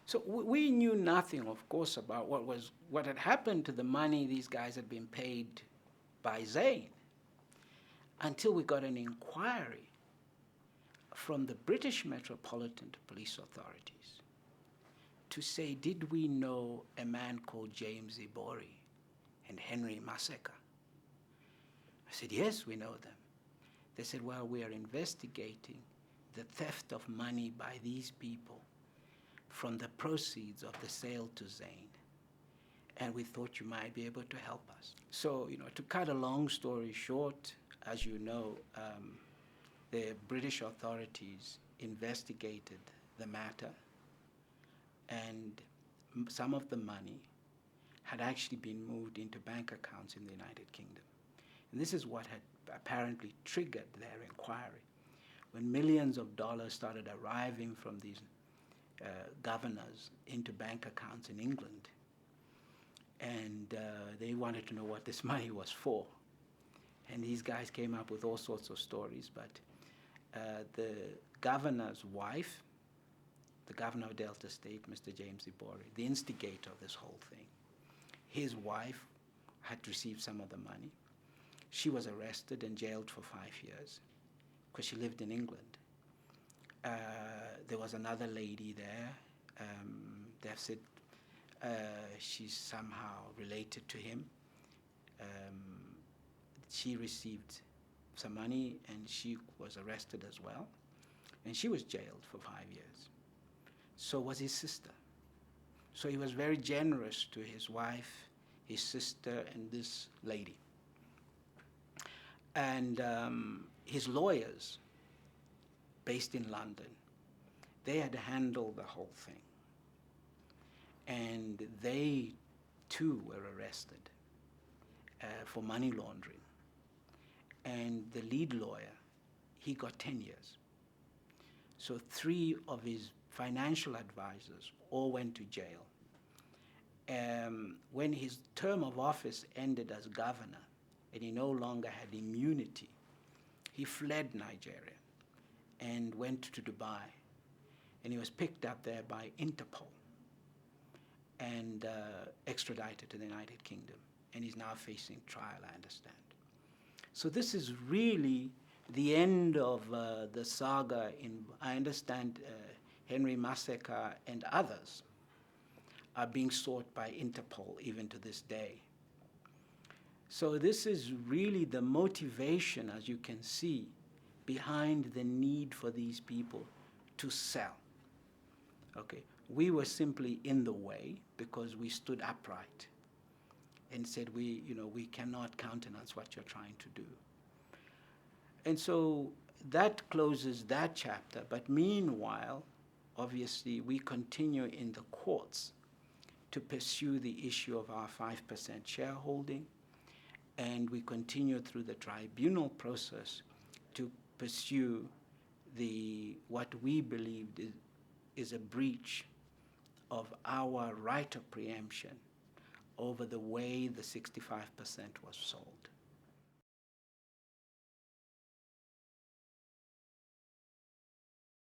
So we knew nothing, of course, about what had happened to the money these guys had been paid by Zain until we got an inquiry from the British Metropolitan Police Authorities to say, did we know a man called James Ibouri and Henry Maseka? I said, yes, we know them. They said, well, we are investigating the theft of money by these people from the proceeds of the sale to Zain. And we thought you might be able to help us. So, to cut a long story short, as you know, the British authorities investigated the matter, and some of the money had actually been moved into bank accounts in the United Kingdom. And this is what had apparently triggered their inquiry. When millions of dollars started arriving from these governors into bank accounts in England, and they wanted to know what this money was for. And these guys came up with all sorts of stories, but the governor's wife, the governor of Delta State, Mr. James Ibouri, the instigator of this whole thing, his wife had received some of the money. She was arrested and jailed for 5 years because she lived in England. There was another lady there. They've said she's somehow related to him. She received some money and she was arrested as well. And she was jailed for 5 years. So was his sister. So he was very generous to his wife, his sister, and this lady. And his lawyers, based in London, they had handled the whole thing. And they, too, were arrested for money laundering. And the lead lawyer, he got 10 years. So 3 of his financial advisors all went to jail. When his term of office ended as governor, and he no longer had immunity, he fled Nigeria and went to Dubai. And he was picked up there by Interpol and extradited to the United Kingdom. And he's now facing trial, I understand. So this is really the end of the saga. I understand Henry Maseka and others are being sought by Interpol even to this day. So this is really the motivation, as you can see, behind the need for these people to sell. Okay, we were simply in the way because we stood upright and said we cannot countenance what you're trying to do. And so that closes that chapter. But meanwhile, obviously, we continue in the courts to pursue the issue of our 5% shareholding. And we continue through the tribunal process to pursue what we believed is a breach of our right of preemption over the way the 65% was sold.